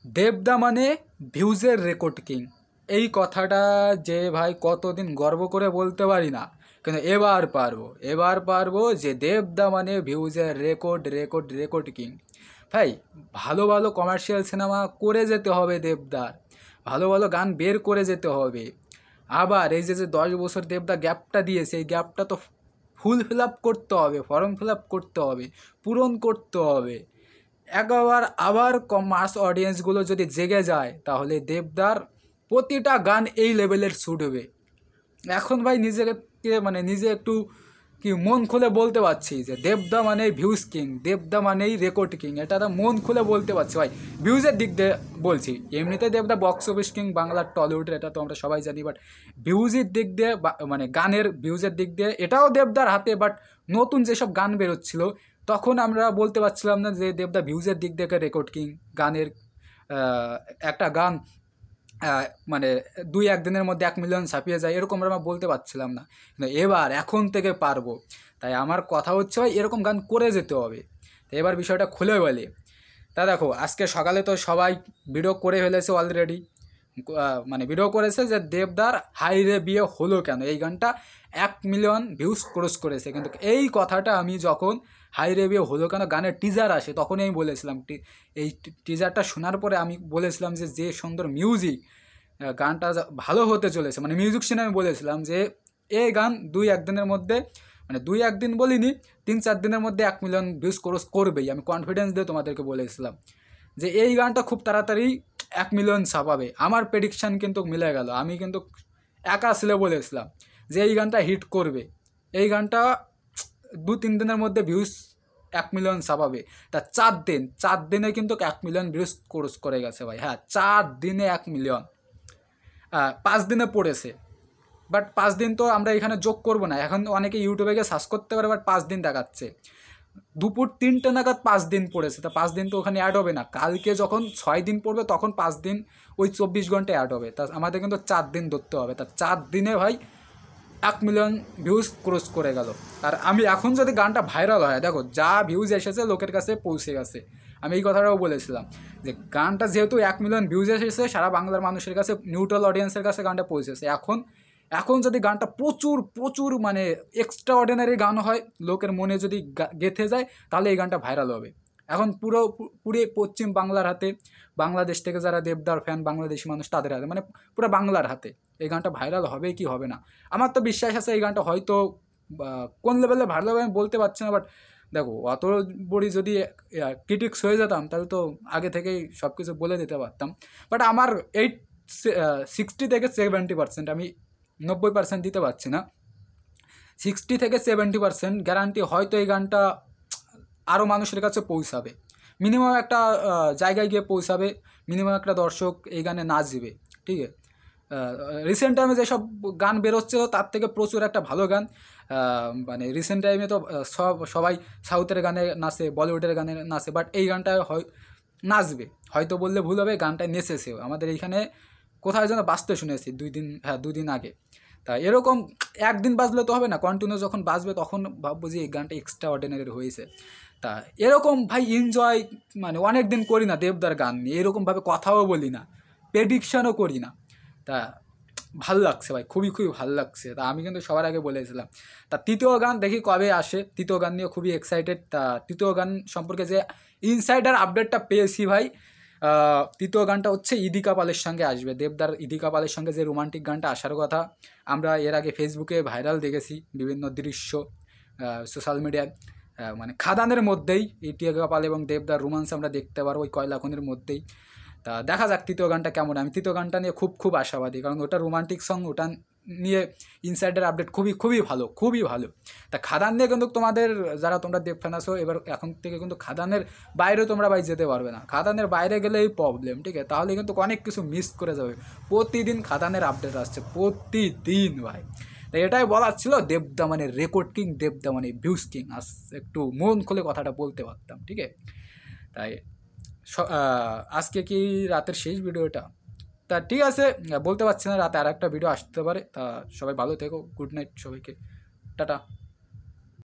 দেবদা মানে ভিউজের record king. এই কথাটা যে ভাই কতদিন গর্ব করে বলতে পারি না, কিন্তু এবার পারবো যে দেবদা মানে ভিউজের রেকর্ড রেকর্ড রেকর্ড কিং। ভাই ভালো ভালো কমার্শিয়াল সিনেমা করে যেতে হবে দেবদার, ভালো ভালো গান বের করে যেতে হবে। আবার এই যে 10 বছর দেবদা গ্যাপটা দিয়েছে, এই গ্যাপটা তো ফুল ফিল আপ করতে হবে, ফর্ম ফিল আপ করতে হবে, পূরণ করতে হবে। আবার মাস অডিয়েন্সগুলো যদি জেগে যায় তাহলে দেবদার প্রতিটা গান এই লেভেলের শ্যুট হবে। এখন ভাই নিজে একটু কি মন খুলে বলতে পারছি যে দেবদা মানেই ভিউজ কিং, দেবদা মানেই রেকর্ড কিং, এটা তো মন খুলে বলতে পারছি ভাই। ভিউজের দিক দিয়ে বলছি, এমনিতে দেবদা বক্স অফিস কিং বাংলার টলিউডের, এটা তো আমরা সবাই জানি, বাট ভিউজের দিক দিয়ে গানের ভিউজের দিক দিয়ে এটাও দেবদার হাতে। বাট নতুন যেসব গান বেরোচ্ছিল তখন আমরা বলতে পারছিলাম না যে দেবদা ভিউজের দিক থেকে রেকর্ড কিং। গানের একটা গান মানে 2-1 দিনের মধ্যে 1 মিলিয়ন ছাপিয়ে যায়, এরকম আমরা বলতে পারছিলাম না, কিন্তু এখন থেকে পারবো। তাই আমার কথা হচ্ছে ভাই এরকম গান করে যেতে হবে। তো এবার বিষয়টা খুলে বলি। তা দেখো, আজকে সকালে তো সবাই ভিডিও করে ফেলেছে অলরেডি, ভিডিও করেছে যে দেবদার হাইরে বিয়ে হলো কেন, এই গানটা 1 মিলিয়ন ভিউজ ক্রস করেছে। কিন্তু এই কথাটা আমি যখন হাইরে বিয়ে হলো কেন গানের টিজার আসে তখনই আমি বলেছিলাম, এই টিজারটা শোনার পরে আমি বলেছিলাম যে সুন্দর মিউজিক, গানটা ভালো হতে চলেছে। মিউজিক শুনে আমি বলেছিলাম যে এই গান 2-1 দিনের মধ্যে, 2-1 দিন বলিনি, 3-4 দিনের মধ্যে 1 মিলিয়ন ভিউজ ক্রস করবেই। আমি কনফিডেন্স দিয়ে তোমাদেরকে বলেছিলাম যে এই গানটা খুব তাড়াতাড়ি 1 মিলিয়ন ছাপাবে। আমার প্রেডিকশান কিন্তু মিলে গেল। আমি কিন্তু একা ছিল বলেছিলাম যে এই গানটা হিট করবে, এই গানটা 2-3 দিনের মধ্যে ভিউজ 1 মিলিয়ন ছাপাবে। তা 4 দিনে কিন্তু 1 মিলিয়ন ভিউজ ক্রস করে গেছে ভাই। হ্যাঁ, 4 দিনে 1 মিলিয়ন। 5 দিনে পড়েছে, বাট 5 দিন তো আমরা এখানে যোগ করব না। এখন অনেকে ইউটিউবে গিয়ে সার্চ করতে পারে, বাট 5 দিন দেখাচ্ছে। দুপুর 3টে নাগাদ 5 দিন পড়েছে, তা 5 দিন তো ওখানে অ্যাড হবে না। কালকে যখন 6 দিন পড়বে তখন 5 দিন ওই 24 ঘন্টায় অ্যাড হবে। তা আমাদের কিন্তু 4 দিন ধরতে হবে। তা 4 দিনে ভাই 1 মিলিয়ন ভিউজ ক্রস করে গেল। আর আমি এখন যদি গানটা ভাইরাল হয়, দেখো যা ভিউজ এসেছে লোকের কাছে পৌঁছে গেছে। আমি এই কথাটাও বলেছিলাম যে গানটা যেহেতু 1 মিলিয়ন ভিউজ এসেছে, সারা বাংলার মানুষের কাছে, নিউট্রাল অডিয়েন্সের কাছে গানটা পৌঁছেছে। এখন যদি গানটা প্রচুর প্রচুর এক্সট্রা অর্ডিনারি গান হয়, লোকের মনে যদি গেঁথে যায়, তাহলে এই গানটা ভাইরাল হবে। এখন পুরো পশ্চিম বাংলার হাতে, বাংলাদেশ থেকে যারা দেবদার ফ্যান, বাংলাদেশি মানুষ, তাদের হাতে, পুরো বাংলার হাতে এই গানটা ভাইরাল হবে কি হবে না। আমার তো বিশ্বাস আছে এই গানটা হয়তো কোন লেভেলে ভাইরাল হবে আমি বলতে পারছি না। বাট দেখো, অত বড়ি যদি ক্রিটিক্স হয়ে যেতাম তাহলে তো আগে থেকেই সব কিছু বলে দিতে পারতাম। বাট আমার 60 থেকে 70%, আমি 90% দিতে পারছি না, 60 থেকে 70% গ্যারান্টি হয়তো এই গানটা আরও মানুষের কাছে পৌঁছাবে। মিনিমাম একটা জায়গায় গিয়ে পৌঁছাবে, মিনিমাম একটা দর্শক এই গানে নাচবে। ঠিক আছে, রিসেন্ট টাইমে যেসব গান বেরোচ্ছিল তার থেকে প্রচুর একটা ভালো গান। রিসেন্ট টাইমে তো সবাই সাউথের গানে নাচে, বলিউডের গানে নাচে, বাট এই গানটায় নাচবে, হয়তো বললে ভুল হবে, গানটায় নেচেছেও। আমাদের এইখানে কোথায় যেন বাজতে শুনেছি 2 দিন আগে। তা এরকম একদিন বাজলে তো হবে না, কন্টিনিউ যখন বাজবে তখন ভাববো যে এই গানটা এক্সট্রা অর্ডিনারি হয়েছে। তা এরকম ভাই এনজয় অনেক দিন করি না দেবদার গান নিয়ে, এরকমভাবে কথাও বলি না, প্রেডিকশানও করি না। তা ভাল লাগছে ভাই, খুবই খুবই ভাল লাগছে। তা আমি কিন্তু সবার আগে বলেছিলাম। তা তৃতীয় গান দেখি কবে আসে, তৃতীয় গান নিয়ে খুবই এক্সাইটেড। তা তৃতীয় গান সম্পর্কে যে ইনসাইডার আপডেটটা পেয়েছি ভাই, তৃতীয় গানটা হচ্ছে ইদিকা পালের সঙ্গে আসবে। দেবদার ইদিকা পালের সঙ্গে যে রোমান্টিক গানটা আসার কথা, আমরা এর আগে ফেসবুকে ভাইরাল দেখেছি বিভিন্ন দৃশ্য, সোশ্যাল মিডিয়ায়, খাদানের মধ্যেই ইদিকা পাল এবং দেবদার রোমান্স আমরা দেখতে পারবো ওই কয়লা খনির মধ্যেই। তা দেখা যাক তৃতীয় গানটা কেমন। আমি তৃতীয় গানটা নিয়ে খুব খুব আশাবাদী, কারণ ওটা রোমান্টিক সং, ওটা নিয়ে ইনসাইডার আপডেট খুবই খুবই ভালো, খুবই ভালো। তা খাদান নিয়ে কিন্তু তোমরা দেব ফ্যান আছো, এবার এখন থেকে কিন্তু খাদানের বাইরে তোমরা ভাই যেতে পারবে না। খাদানের বাইরে গেলেই প্রবলেম, ঠিক আছে, তাহলে কিন্তু অনেক কিছু মিস করে যাবে। প্রতিদিন খাদানের আপডেট আসছে, প্রতিদিন ভাই। তাই এটাই বলার ছিল, দেবদা মানে রেকর্ড কিং, দেবদা মানে ভিউজ কিং। একটু মন খুলে কথাটা বলতে পারতাম, ঠিক আছে। তাই আজকে কি রাতের শেষ ভিডিওটা, তা ঠিক আছে, বলতে পারছি না, রাতে আর একটা ভিডিও আসতে পারে। তা সবাই ভালো থেকো, গুড নাইট সবাইকে, টাটা।